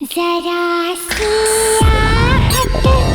जरा सी आहट होती है।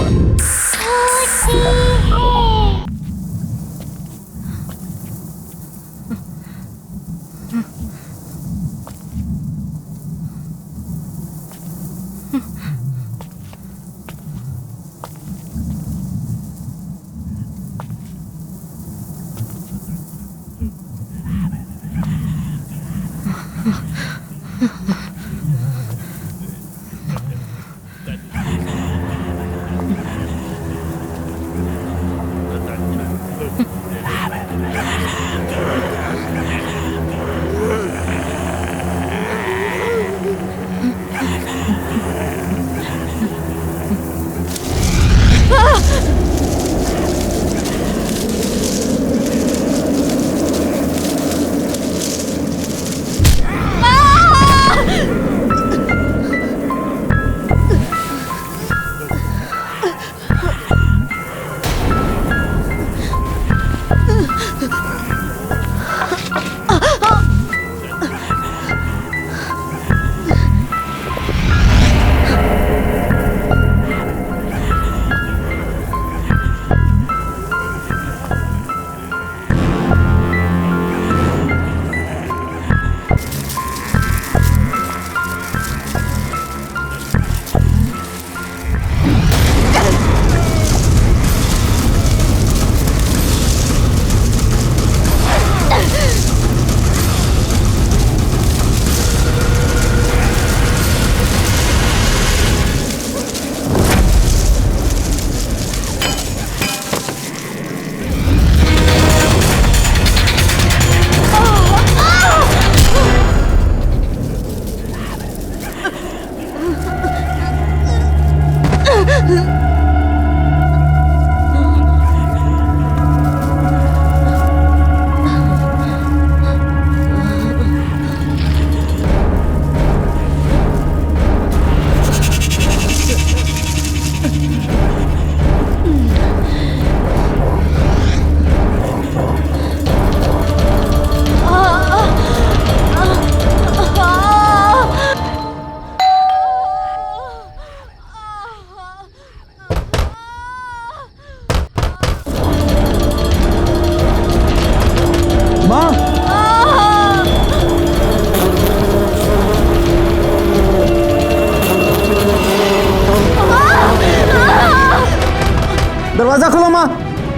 दरवाजा खोलो माँ।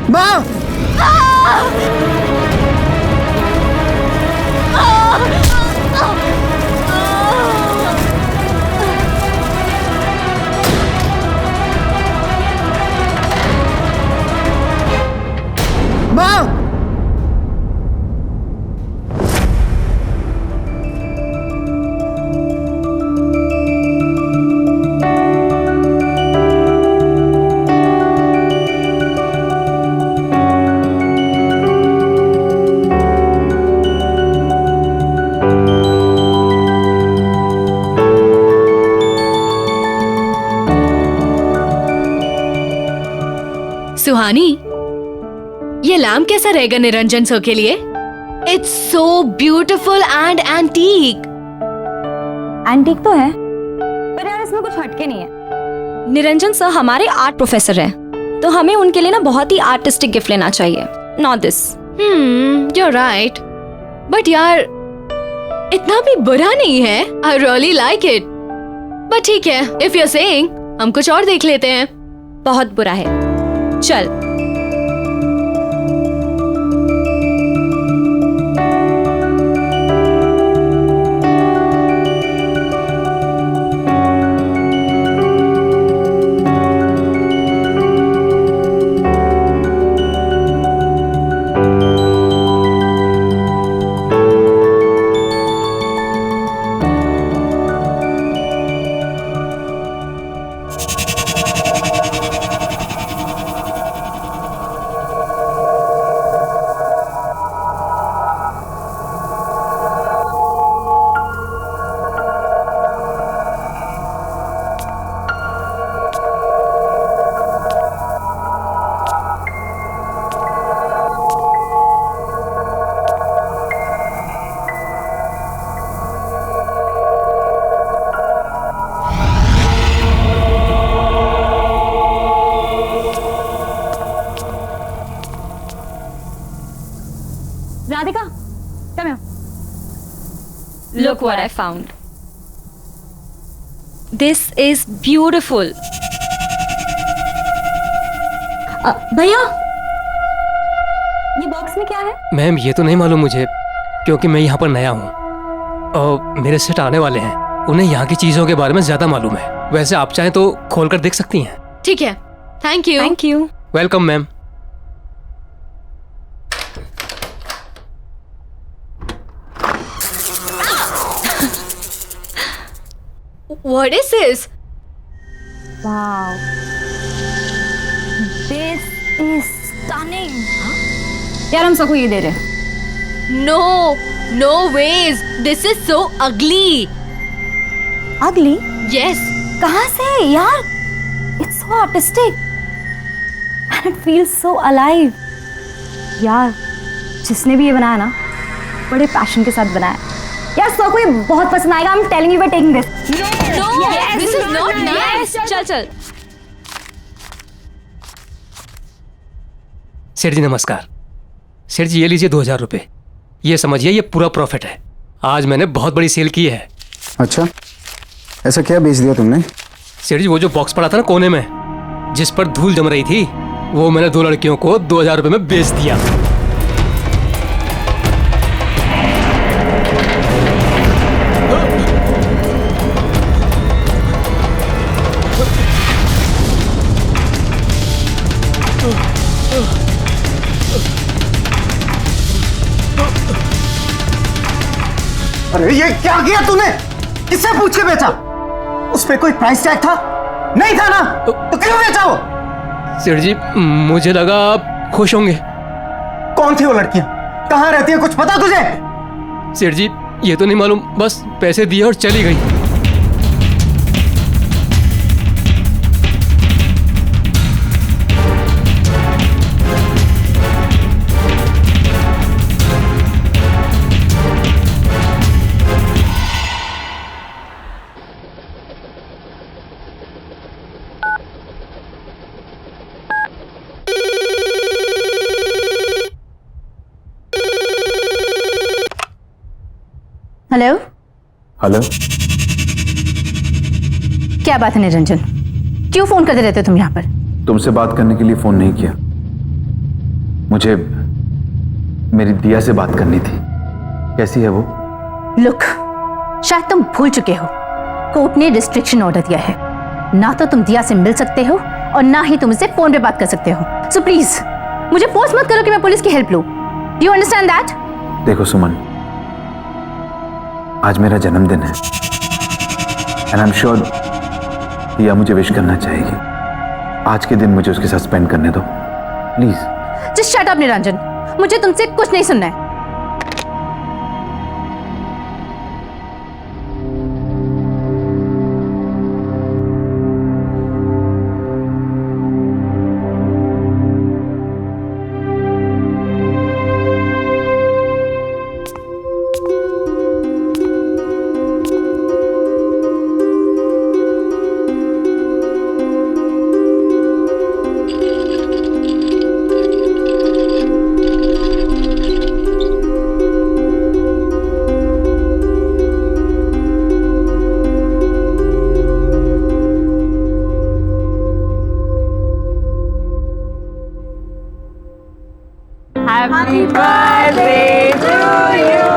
माँ माँ सुहानी, ये लैम्प कैसा रहेगा निरंजन सर के लिए? It's so beautiful and antique. Antique तो है, पर यार इसमें कुछ हटके नहीं है। निरंजन सर हमारे आर्ट प्रोफेसर हैं, तो हमें उनके लिए ना बहुत ही आर्टिस्टिक गिफ्ट लेना चाहिए, not this. You are right, but यार इतना भी बुरा नहीं है। I really like it, but ठीक है, इफ यू आर सेइंग, हम कुछ और देख लेते हैं। बहुत बुरा है, चल। Look what I found. This is beautiful. भैया, ये बॉक्स में क्या है? मैम ये तो नहीं मालूम मुझे, क्योंकि मैं यहाँ पर नया हूँ और मेरे सेट आने वाले हैं। उन्हें यहाँ की चीजों के बारे में ज्यादा मालूम है। वैसे आप चाहें तो खोल कर देख सकती हैं। ठीक है, thank you. Thank you. Welcome ma'am. What is this? Wow. This is stunning. यार हम सबको ये दे रहे हैं। No, no ways. This is so ugly. Ugly? Yes. कहाँ से यार? It's so artistic. And it feels so alive. यार, जिसने भी ये बनाया ना, बड़े पैशन के साथ बनाया। यार सबको ये बहुत पसंद आएगा। I'm telling you we're taking this. No, Yes, this is not nice. चल चल। सेठ जी नमस्कार। सेठ जी ये लीजिए 2000 रुपये। ये समझिए ये पूरा प्रॉफिट है। आज मैंने बहुत बड़ी सेल की है। अच्छा, ऐसा क्या बेच दिया तुमने? सेठ जी वो जो बॉक्स पड़ा था ना कोने में, जिस पर धूल जम रही थी, वो मैंने 2 लड़कियों को 2000 रुपये में बेच दिया। अरे ये क्या किया तूने? किससे पूछ के बेचा? उस पे कोई प्राइस टैग था? नहीं था ना? तो क्यों बेचा वो? सेठ जी मुझे लगा आप खुश होंगे। कौन थी वो लड़कियां? कहाँ रहती है, कुछ पता तुझे? सेठ जी ये तो नहीं मालूम, बस पैसे दिए और चली गई। हेलो। हेलो, क्या बात है निरंजन? क्यों फोन करते रहते हो तुम यहाँ पर? तुमसे बात करने के लिए फोन नहीं किया। मुझे मेरी दिया से बात करनी थी। कैसी है वो? लुक, शायद तुम भूल चुके हो, कोर्ट ने रिस्ट्रिक्शन ऑर्डर दिया है। ना तो तुम दिया से मिल सकते हो और ना ही तुम इससे फोन पे बात कर सकते हो। सो प्लीज मुझे फोर्स मत करो कि मैं पुलिस की हेल्प लूं। Do you understand that? देखो सुमन, आज मेरा जन्मदिन है एंड आई एम श्योर दिया मुझे विश करना चाहेगी। आज के दिन मुझे उसके साथ स्पेंड करने दो please. Just shut up Niranjan, मुझे तुमसे कुछ नहीं सुनना है। Happy birthday to you.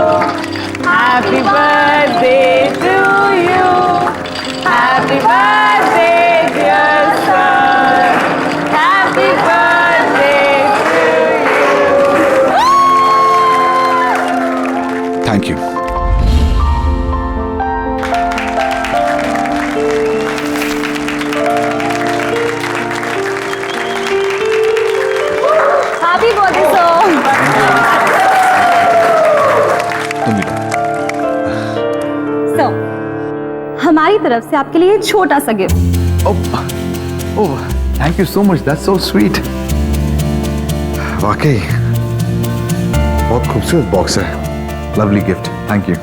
Happy birthday to you. Happy birthday, dear son. Happy birthday to you. Thank you. Happy birthday sir. तुम भी सो हमारी तरफ से आपके लिए छोटा सा gift. Oh thank you so much, that's so sweet. वाकई बहुत खूबसूरत बॉक्स है। Lovely gift, thank you.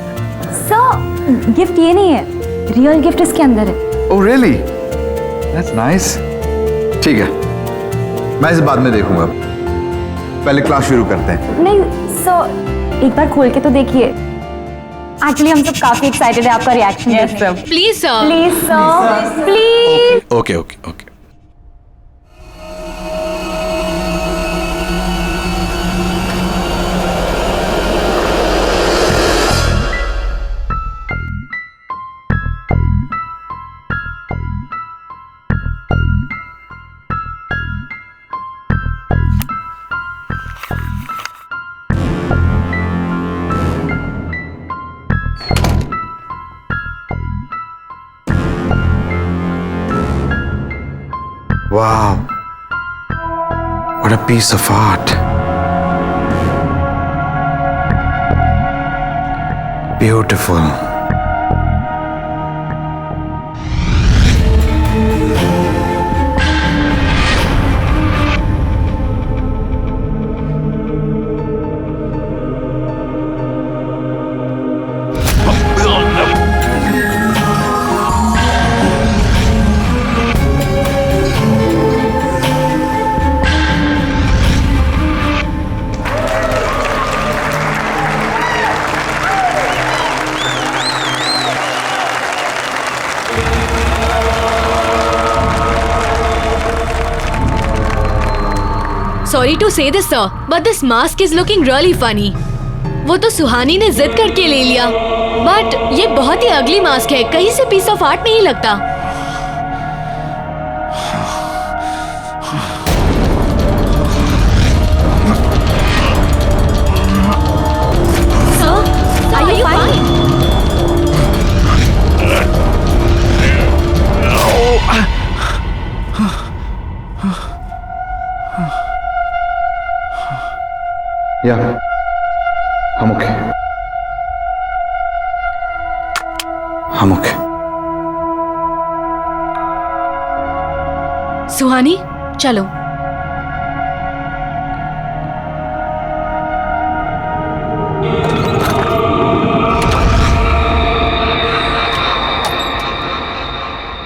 Sir gift ये नहीं है, रियल गिफ्ट इसके अंदर है। Oh really, that's nice. ठीक है, मैं इसे बाद में देखूंगा, पहले क्लास शुरू करते हैं। नहीं सर, एक बार खोल के तो देखिए। एक्चुअली हम सब काफी एक्साइटेड है आपका रिएक्शन यस देखने sir please sir. Please sir please okay okay okay Wow. What a piece of art. Beautiful. Sorry to say this sir, but this mask is looking really funny. वो तो सुहानी ने जिद करके ले लिया, बट ये बहुत ही अगली मास्क है, कहीं से पीस ऑफ आर्ट नहीं लगता। Sir, are you fine? Yeah. I'm okay. I'm okay. Suhani, चलो।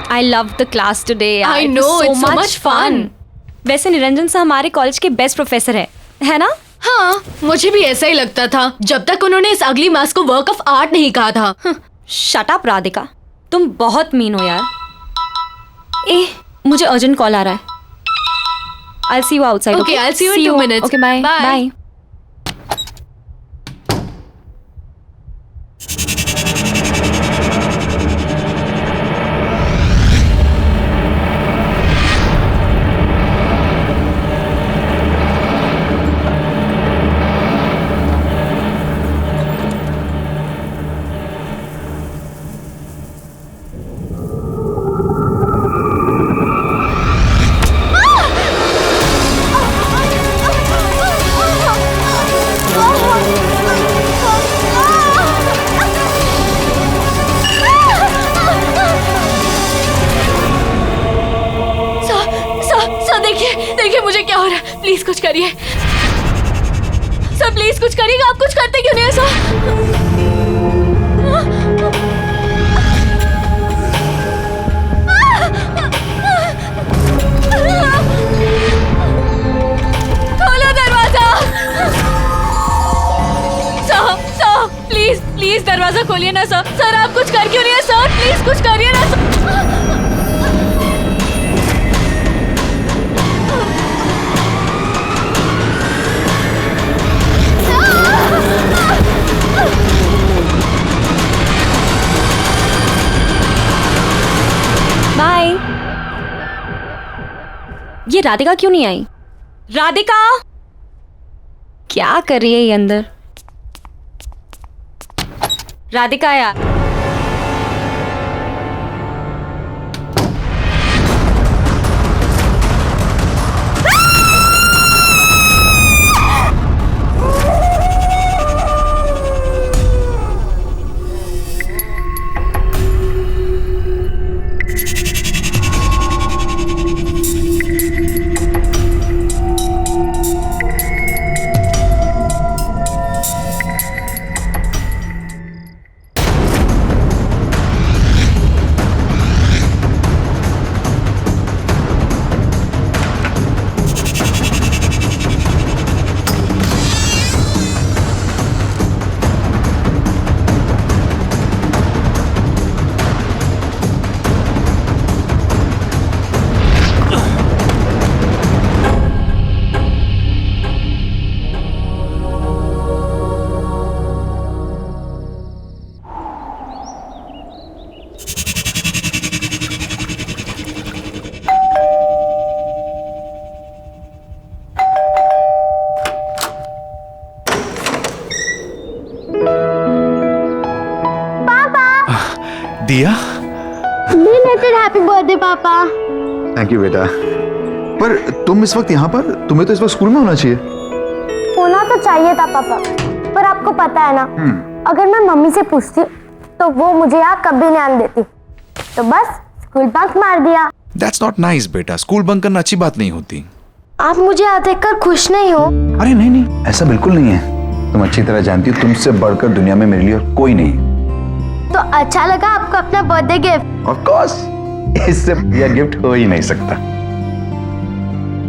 I loved the class today. I It was know, it's so much fun. वैसे निरंजन सर हमारे कॉलेज के बेस्ट प्रोफेसर है ना? हाँ, मुझे भी ऐसा ही लगता था जब तक उन्होंने इस अगली मास्क को वर्क ऑफ आर्ट नहीं कहा था। शट अप राधिका, तुम बहुत मीन हो यार। मुझे अर्जेंट कॉल आ रहा है। I'll see you outside. Okay, I'll see you in 2 minutes. Okay, bye. Bye. Bye. देखिए मुझे क्या हो रहा है, प्लीज कुछ करिए सर, प्लीज कुछ करिएगा। आप कुछ करते क्यों नहीं है सर? खोलो दरवाजा सर, प्लीज प्लीज दरवाजा खोलिए ना सर। सर आप कुछ कर क्यों नहीं है सर? प्लीज कुछ करिए ना सर। बाय। ये राधिका क्यों नहीं आई? राधिका क्या कर रही है ये अंदर? राधिका यार, बर्थडे पापा। थैंक यू बेटा। पर तुम इस वक्त यहाँ पर, तुम्हें तो इस वक्त स्कूल में होना चाहिए। होना तो चाहिए था पापा, पर आपको पता है ना, अगर मैं मम्मी से पूछती तो वो मुझे यहाँ कभी नहीं आने देती, तो बस स्कूल बंक मार दिया। That's not nice बेटा, स्कूल बंक करना अच्छी बात नहीं होती। आप मुझे यहाँ देखकर खुश नहीं हो? अरे नहीं नहीं, ऐसा बिल्कुल नहीं है। तुम अच्छी तरह जानती हो तुमसे बढ़कर दुनिया में मेरे लिए और कोई नहीं। तो अच्छा लगा आपको अपना बर्थडे गिफ्ट? ऑफ कोर्स, इससे बढ़िया गिफ्ट हो ही नहीं सकता।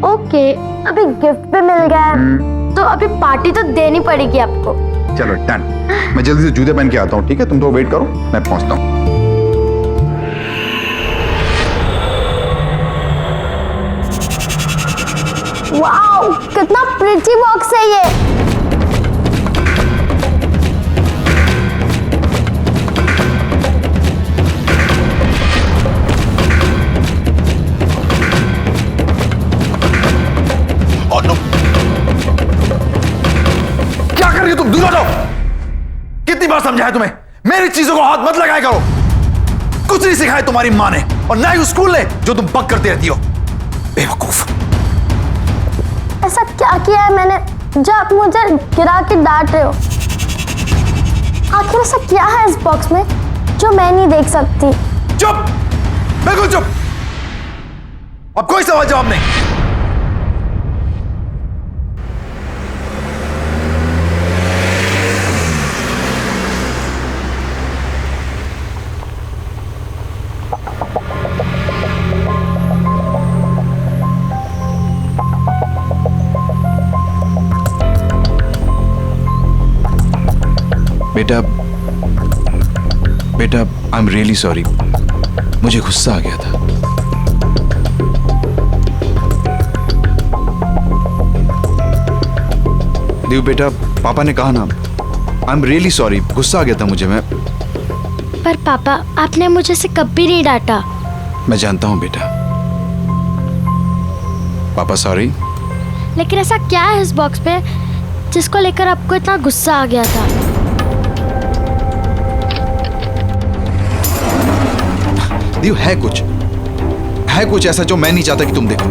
ओके, अभी गिफ्ट भी मिल गया है, तो अभी पार्टी तो देनी पड़ेगी आपको। चलो डन, मैं जल्दी से जूते पहन के आता हूँ, ठीक है? तुम तो वेट करो, मैं पहुंचता हूँ। वाओ, कितना प्रिटी बॉक्स है ये। क्या कर रही हो तुम? दूर हटो। कितनी बार समझाया तुम्हें, मेरी चीजों को हाथ मत लगाया करो। कुछ नहीं सिखाया तुम्हारी माँ ने और ना ही उस स्कूल ने जो तुम बक करती रहती हो। बेवकूफ। ऐसा क्या किया है मैंने जो आप मुझे गिरा के डांट रहे हो? आखिर ऐसा क्या है इस बॉक्स में जो मैं नहीं देख सकती? चुप, बिल्कुल चुप। अब कोई सवाल जवाब नहीं। बेटा आई एम रियली सॉरी, मुझे गुस्सा आ गया था। देव बेटा, पापा ने कहा ना, आई एम रियली सॉरी, गुस्सा आ गया था मुझे। मैं पर पापा, आपने मुझे से कभी नहीं डांटा। मैं जानता हूं बेटा। पापा सॉरी। लेकिन ऐसा क्या है इस बॉक्स में जिसको लेकर आपको इतना गुस्सा आ गया था? देव, है कुछ ऐसा जो मैं नहीं चाहता कि तुम देखो।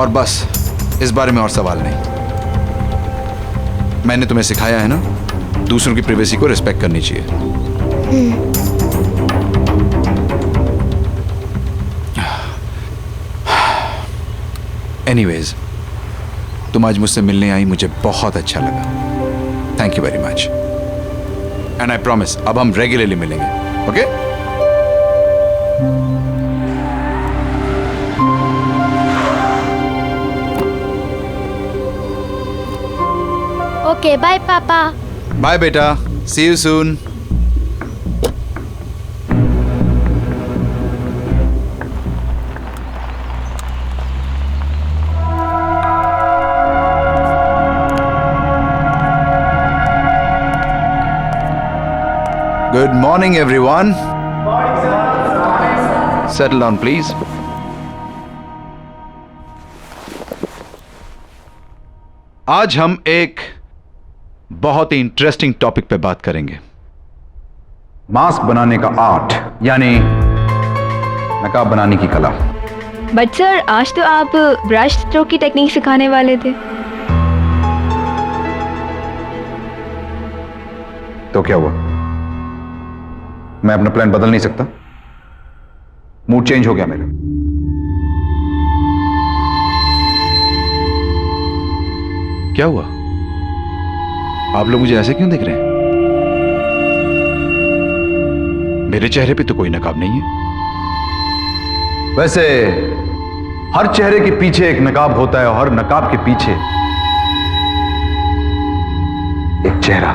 और बस इस बारे में और सवाल नहीं। मैंने तुम्हें सिखाया है ना, दूसरों की प्राइवेसी को रिस्पेक्ट करनी चाहिए। एनीवेज, तुम आज मुझसे मिलने आई, मुझे बहुत अच्छा लगा। Thank you very much. And I promise, अब हम रेगुलरली मिलेंगे। ओके? ओके, बाय पापा। बाय बेटा, see you soon. Good morning, everyone. Settle down, please. आज हम एक बहुत ही इंटरेस्टिंग टॉपिक पे बात करेंगे। मास्क बनाने का आर्ट, यानी नकाब बनाने की कला। बट सर, आज तो आप ब्रश स्ट्रोक की टेक्निक सिखाने वाले थे। तो क्या हुआ? मैं अपना प्लान बदल नहीं सकता? मूड चेंज हो गया मेरा। क्या हुआ? आप लोग मुझे ऐसे क्यों देख रहे हैं? मेरे चेहरे पे तो कोई नकाब नहीं है। वैसे हर चेहरे के पीछे एक नकाब होता है और हर नकाब के पीछे एक चेहरा,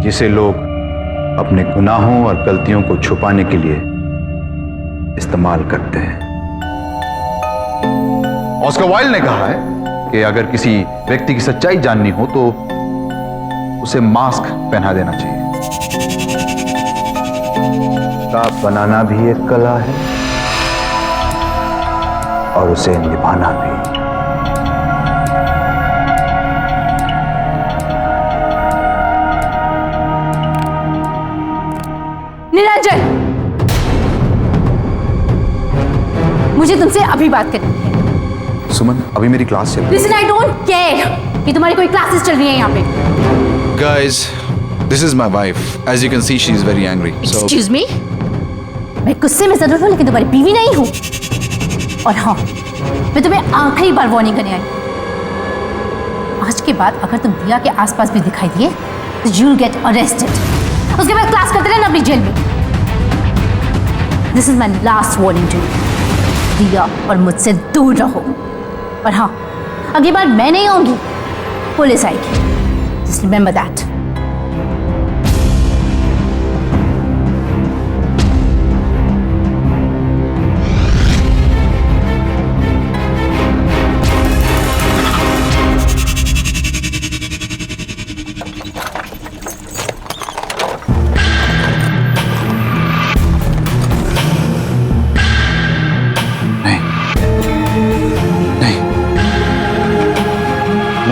जिसे लोग अपने गुनाहों और गलतियों को छुपाने के लिए इस्तेमाल करते हैं। ऑस्कर वाइल्ड ने कहा है कि अगर किसी व्यक्ति की सच्चाई जाननी हो तो उसे मास्क पहना देना चाहिए। नकाब बनाना भी एक कला है और उसे निभाना भी। निरंजन, मुझे तुमसे अभी बात करनी है। सुमन, अभी मेरी क्लास चल रही है। लिसन, आई डोंट केयर कि तुम्हारी कोई क्लासेस चल रही है यहाँ पे। Guys, this is my wife. As you can see, she is very angry. So, Excuse me? मैं गुस्से में जरूर हूँ लेकिन तुम्हारी बीवी नहीं हूँ। और हाँ, मैं तुम्हें आखिरी बार वार्निंग करने आई। आज के बाद अगर तुम दिया के आसपास भी दिखाई दिए तो you'll get arrested. उसके बाद क्लास करते रहना अपनी जेल में। This is my last warning to you. दिया और मुझसे दूर रहो। और हाँ, अगली बार मैं नहीं आऊंगी, पुलिस आएगी। Just remember that.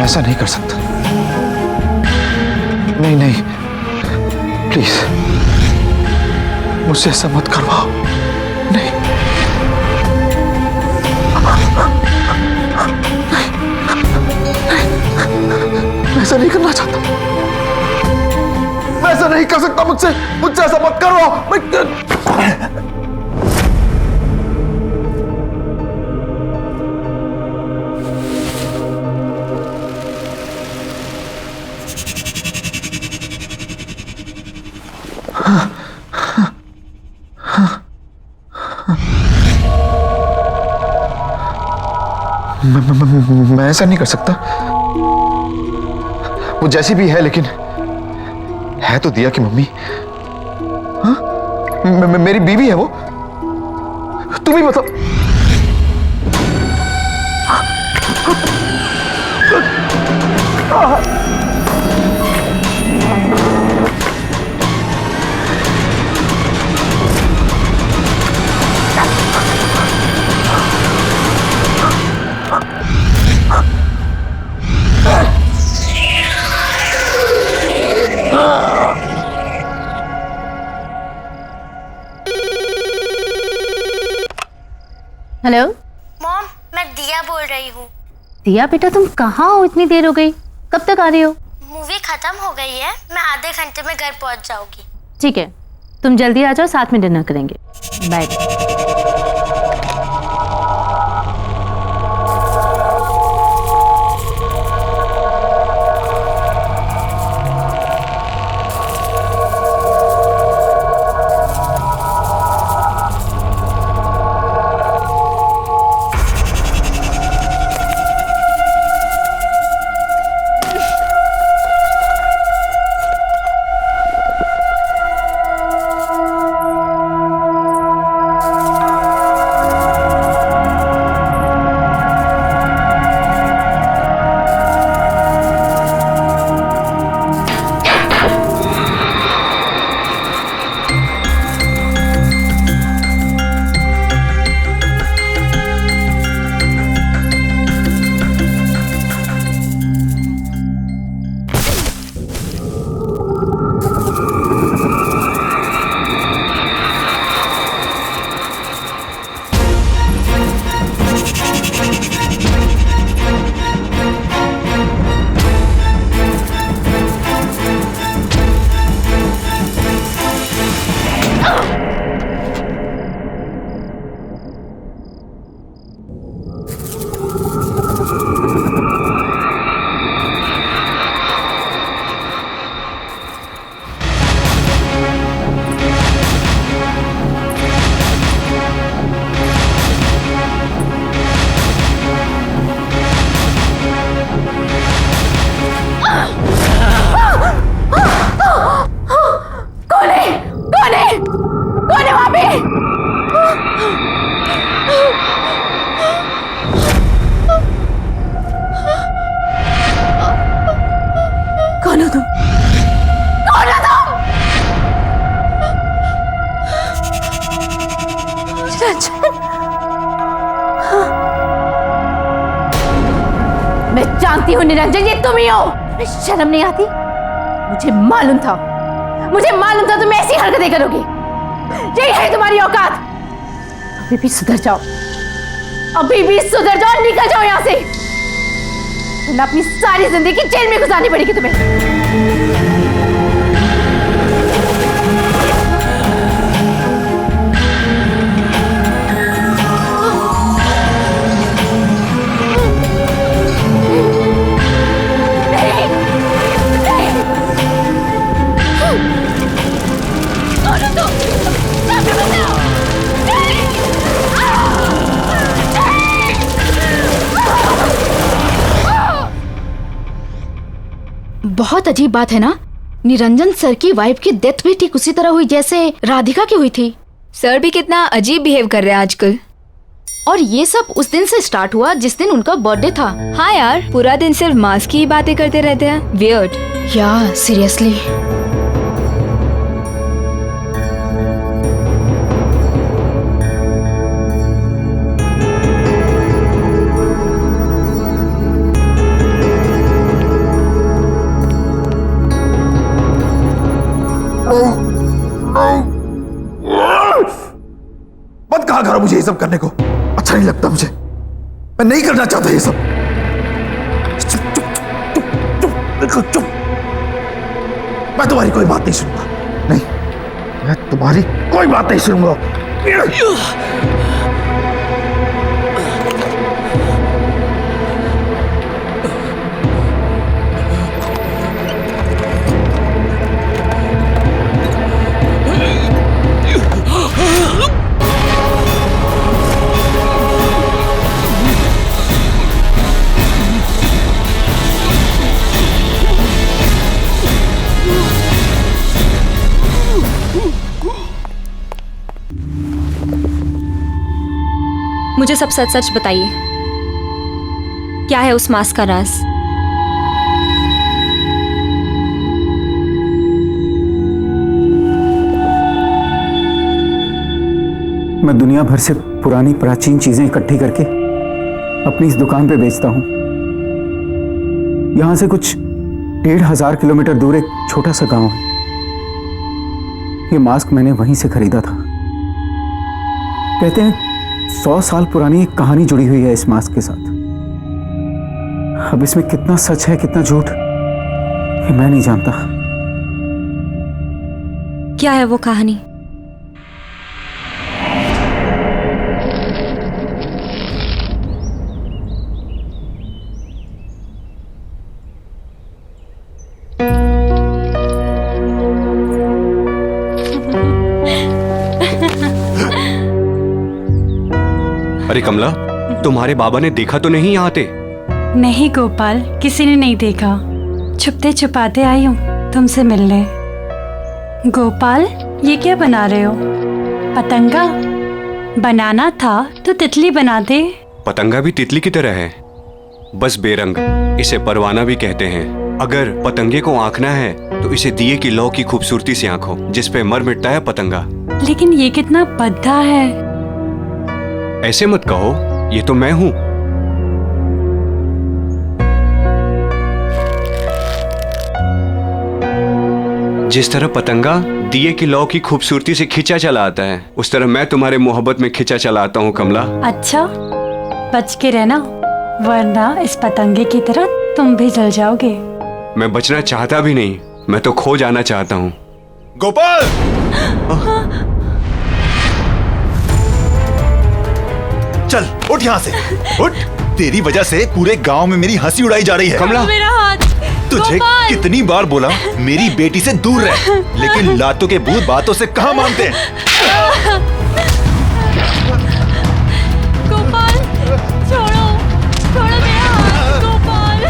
ऐसा नहीं कर सकता। नहीं नहीं, प्लीज मुझसे ऐसा मत करवाओ। नहीं, मैं ऐसा नहीं करना चाहता। मैं ऐसा नहीं कर सकता। मुझसे ऐसा मत करवाओ। मैं ऐसा नहीं कर सकता। वो जैसी भी है लेकिन है तो दिया की मम्मी। हाँ? मेरी बीवी है वो। तुम ही मतलब हेलो मॉम, मैं दिया बोल रही हूँ। दिया बेटा, तुम कहाँ हो? इतनी देर हो गई, कब तक आ रही हो? मूवी खत्म हो गई है, मैं आधे घंटे में घर पहुँच जाऊंगी। ठीक है, तुम जल्दी आ जाओ, साथ में डिनर करेंगे। बाय। मैं जानती हूँ निरंजन, ये तुम ही हो। शर्म नहीं आती? मुझे मालूम था तुम ऐसी हरकतें करोगी। यही है तुम्हारी औकात। अभी भी सुधर जाओ, अभी भी सुधर जाओ, निकल जाओ यहाँ से, वरना अपनी सारी जिंदगी जेल में गुजारनी पड़ेगी तुम्हें। बहुत अजीब बात है ना, निरंजन सर की वाइफ की डेथ भी ठीक उसी तरह हुई जैसे राधिका की हुई थी। सर भी कितना अजीब बिहेव कर रहे हैं आजकल। और ये सब उस दिन से स्टार्ट हुआ जिस दिन उनका बर्थडे था। हाँ यार, पूरा दिन सिर्फ मास्क की ही बातें करते रहते हैं। वियर्ड। या सीरियसली। मत कहा करो मुझे ये सब करने को, अच्छा नहीं लगता मुझे, मैं नहीं करना चाहता ये सब। चुप चुप चुप चुप बिल्कुल चुप। मैं तुम्हारी कोई बात नहीं सुनूंगा, नहीं, मैं तुम्हारी कोई बात नहीं सुनूंगा। मुझे सब सच सच बताइए, क्या है उस मास्क का राज? मैं दुनिया भर से पुरानी प्राचीन चीजें इकट्ठी करके अपनी इस दुकान पे बेचता हूं। यहां से कुछ 1500 किलोमीटर दूर एक छोटा सा गांव है। ये मास्क मैंने वहीं से खरीदा था। कहते हैं 100 साल पुरानी एक कहानी जुड़ी हुई है इस मास्क के साथ। अब इसमें कितना सच है कितना झूठ ये मैं नहीं जानता। क्या है वो कहानी? अरे कमला, तुम्हारे बाबा ने देखा तो नहीं यहाँ आते? नहीं गोपाल, किसी ने नहीं देखा। छुपते छुपाते आई हूँ तुमसे मिलने। गोपाल, ये क्या बना रहे हो? पतंगा? बनाना था तो तितली बना दे। पतंगा भी तितली की तरह है, बस बेरंग। इसे परवाना भी कहते हैं। अगर पतंगे को आंकना है तो इसे दिए की लौ की खूबसूरती से आंखो, जिस पे मर मिटता है पतंगा। लेकिन ये कितना भद्दा है। ऐसे मत कहो, ये तो मैं हूं। जिस तरह पतंगा दिए की लौ की खूबसूरती से खिंचा चला आता है, उस तरह मैं तुम्हारे मोहब्बत में खिंचा चला आता हूं कमला। अच्छा, बच के रहना, वरना इस पतंगे की तरह तुम भी जल जाओगे। मैं बचना चाहता भी नहीं, मैं तो खो जाना चाहता हूं। गोपाल! चल उठ यहाँ से, उठ। तेरी वजह से पूरे गांव में मेरी हंसी उड़ाई जा रही है। कमला, मेरा हाथ। तुझे कितनी बार बोला मेरी बेटी से दूर रह, लेकिन लातों के भूत बातों से कहाँ मानते हैं। गोपाल, छोड़ो, छोड़ो मेरा हाथ। गोपाल,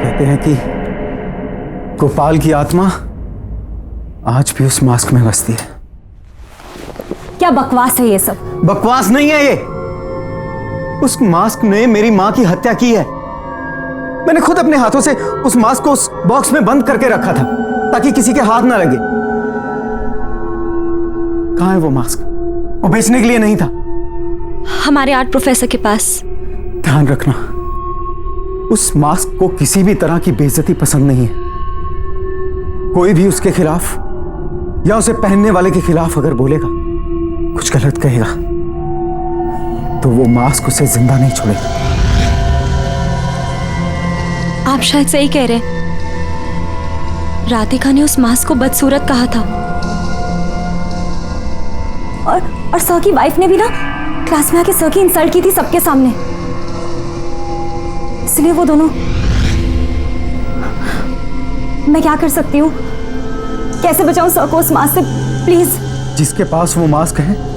कहते हैं कि गोपाल की आत्मा आज भी उस मास्क में बसती है। क्या बकवास है ये सब? बकवास नहीं है ये, उस मास्क ने मेरी मां की हत्या की है। मैंने खुद अपने हाथों से उस मास्क को उस बॉक्स में बंद करके रखा था ताकि किसी के हाथ ना लगे। कहां है वो मास्क? वो बेचने के लिए नहीं था। हमारे आर्ट प्रोफेसर के पास। ध्यान रखना, उस मास्क को किसी भी तरह की बेइज्जती पसंद नहीं है। कोई भी उसके खिलाफ या उसे पहनने वाले के खिलाफ अगर बोलेगा, कुछ गलत कहेगा, तो वो मास्क उसे जिंदा नहीं छोड़ेगा। आप शायद सही कह रहे। राधिका ने उस मास्क को बदसूरत कहा था। और सर की वाइफ ने भी ना क्लास में आके सर की इंसल्ट की थी सबके सामने। इसलिए वो दोनों। मैं क्या कर सकती हूँ? कैसे बचाऊं सर को उस मास्क से? प्लीज। जिसके पास वो मास्क है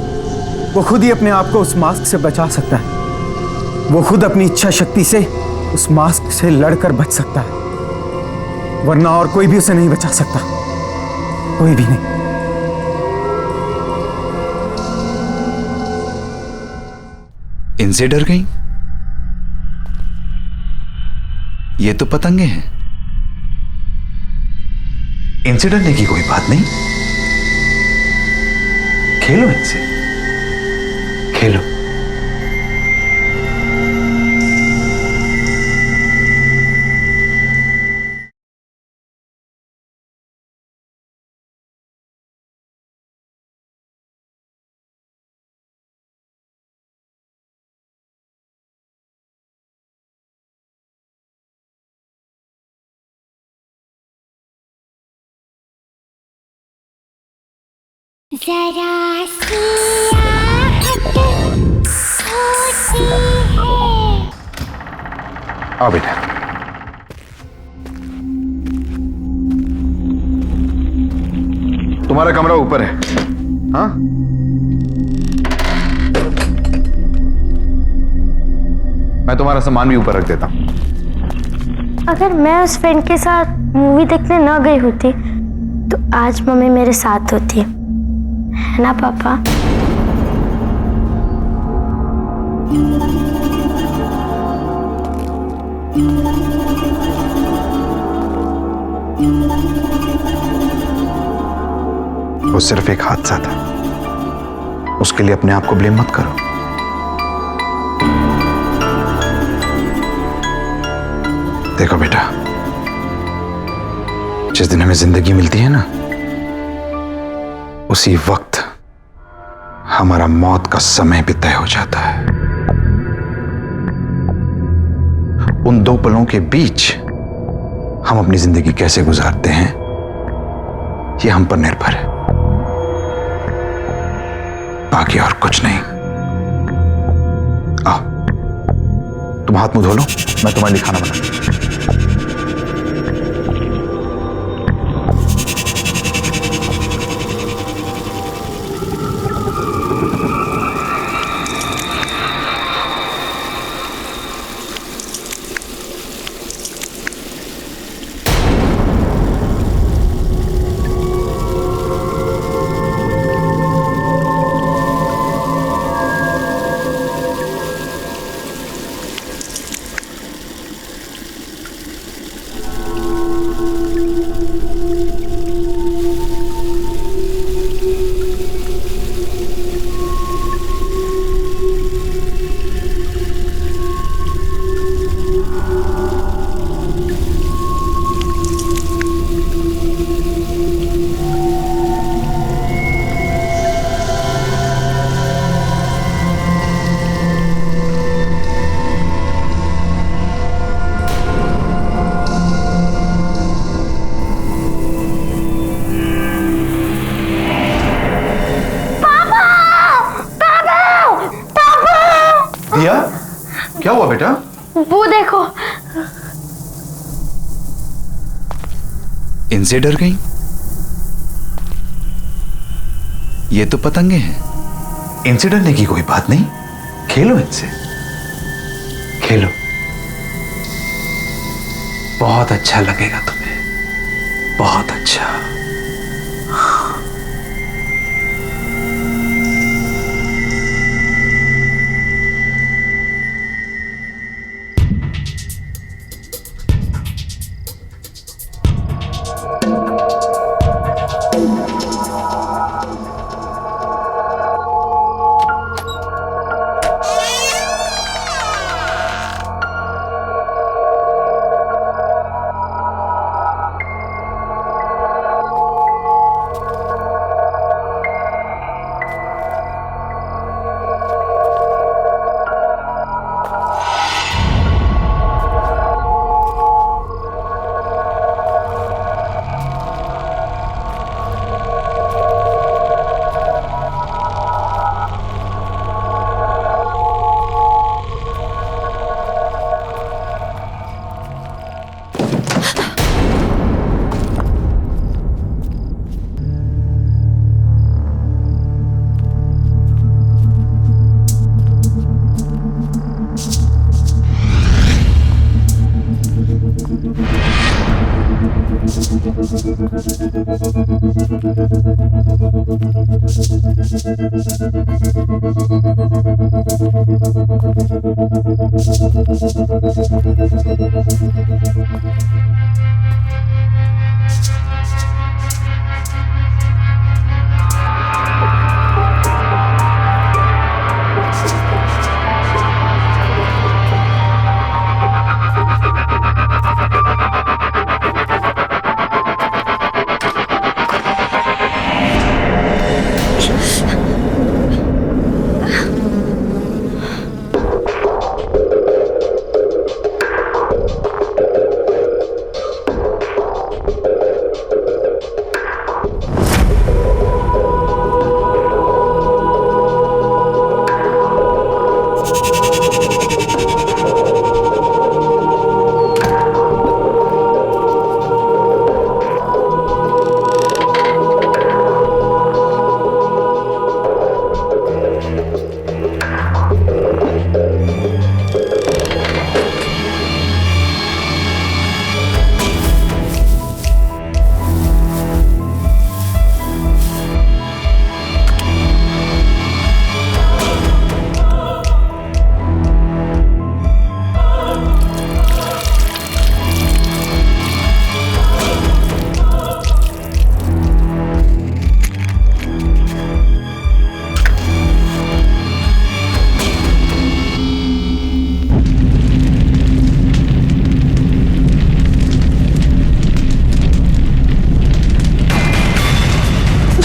वो खुद ही अपने आप को उस मास्क से बचा सकता है। वो खुद अपनी इच्छा शक्ति से उस मास्क से लड़कर बच सकता है, वरना और कोई भी उसे नहीं बचा सकता। कोई भी नहीं। इनसे डर गई? ये तो पतंगे हैं। इनसे डरने की कोई बात नहीं। खेलो इनसे, खेलो। जरा सी आहट होती है। आओ बेटा। तुम्हारा कमरा ऊपर है। हाँ, मैं तुम्हारा सामान भी ऊपर रख देता हूं। अगर मैं उस फ्रेंड के साथ मूवी देखने न गई होती तो आज मम्मी मेरे साथ होती, है ना पापा? वो सिर्फ एक हादसा था, उसके लिए अपने आप को ब्लेम मत करो। देखो बेटा, जिस दिन हमें जिंदगी मिलती है ना, उसी वक्त हमारा मौत का समय भी तय हो जाता है। उन दो पलों के बीच हम अपनी जिंदगी कैसे गुजारते हैं, ये हम पर निर्भर है, बाकी और कुछ नहीं। आओ, तुम हाथ मुंह धो लो, मैं तुम्हारे लिए खाना बना। दिया, क्या हुआ बेटा? वो देखो। इनसे डर गई? ये तो पतंगे हैं। इनसे डरने की कोई बात नहीं। खेलो इनसे, खेलो। बहुत अच्छा लगेगा तुम्हें, बहुत अच्छा।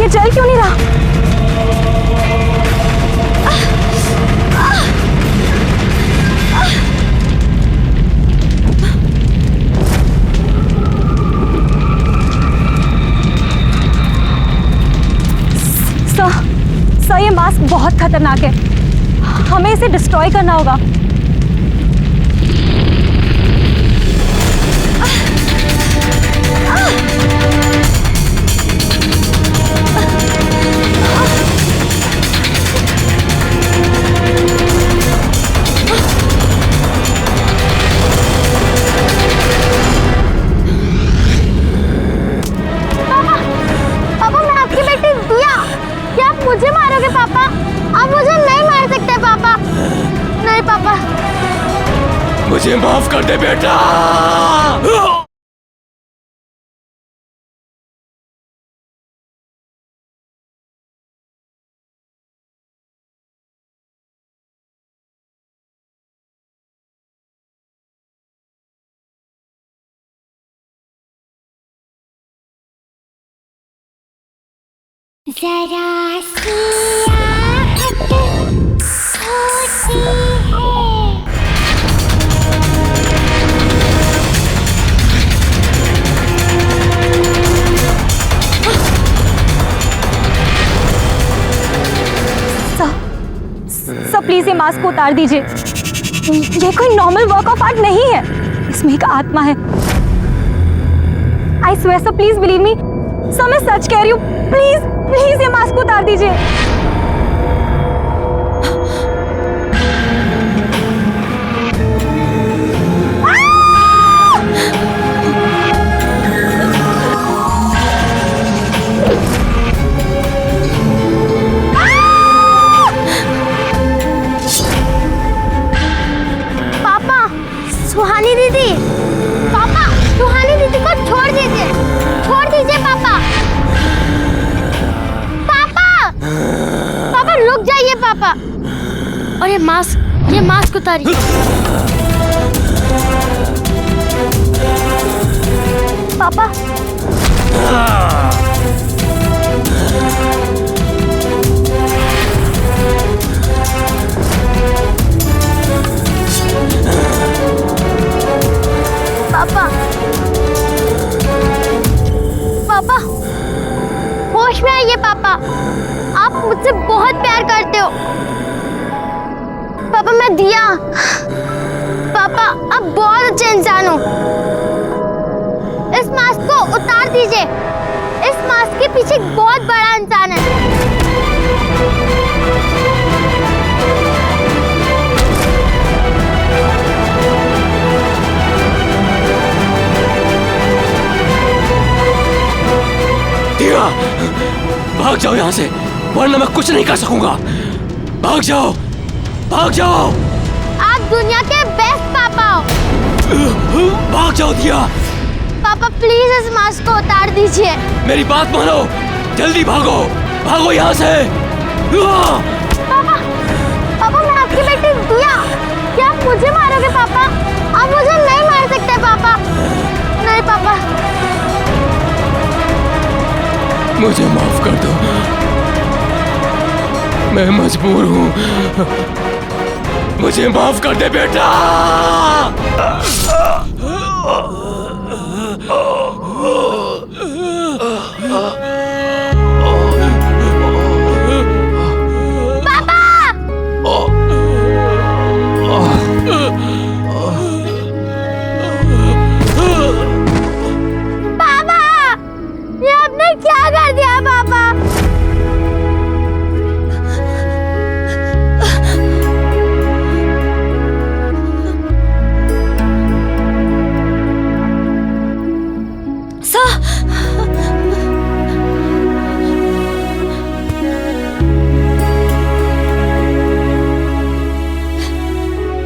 ये जल क्यों नहीं रहा? सर ये मास्क बहुत खतरनाक है, हमें इसे डिस्ट्रॉय करना होगा। मुझे मारोगे पापा? आप मुझे नहीं मार सकते पापा। नहीं पापा। मुझे माफ कर दे बेटा। जरा सी आहट होती है। सर प्लीज ये मास्क को उतार दीजिए। ये कोई नॉर्मल वर्क ऑफ आर्ट नहीं है, इसमें एक आत्मा है। I swear sir, please believe me. Sir मैं सच कह रही हूँ, प्लीज प्लीज ये मास्क को उतार दीजिए। पापा, सुहानी दीदी, पापा सुहानी दीदी को छोड़ दीजिए, छोड़ दीजिए पापा। पापा रुक जाइए पापा। और ये मास्क उतारिए। पापा पापा पापा होश में आइए पापा। आप मुझसे बहुत प्यार करते हो पापा। मैं दिया। पापा आप बहुत अच्छे इंसान हो। इस मास्क को उतार दीजिए। इस मास्क के पीछे एक बहुत बड़ा इंसान है। जाओ यहाँ से, वरना मैं कुछ नहीं कर सकूंगा। भाग जाओ, भाग जाओ। आप दुनिया के बेस्ट पापा हो। भाग जाओ दिया। पापा प्लीज इस मास्क को उतार दीजिए। मेरी बात मानो, जल्दी भागो, भागो यहाँ से। पापा, पापा मैं आपकी बेटी दिया। क्या आप मुझे मारोगे पापा? आप मुझे नहीं मार सकते पापा। नहीं पापा। मुझे माफ कर दो, मैं मजबूर हूँ। मुझे माफ कर दे बेटा। पापा, ये आपने क्या कर दिया पापा?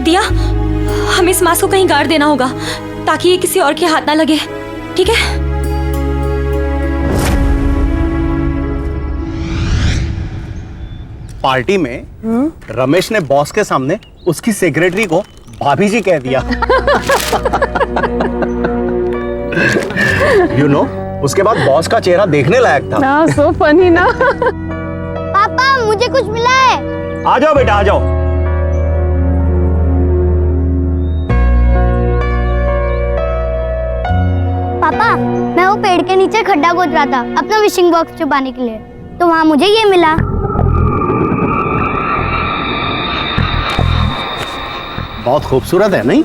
दिया, हमें इस मास्क को कहीं गाड़ देना होगा ताकि ये किसी और के हाथ ना लगे, ठीक है? पार्टी में रमेश ने बॉस के सामने उसकी सेक्रेटरी को भाभी जी कह दिया। You know, उसके बाद बॉस का चेहरा देखने लायक था। ना सो फनी ना। पापा मुझे कुछ मिला है। आ जाओ बेटा, आ जाओ। पापा मैं वो पेड़ के नीचे खड्डा खोद रहा था अपना विशिंग बॉक्स छुपाने के लिए, तो वहाँ मुझे ये मिला। बहुत खूबसूरत है नहीं?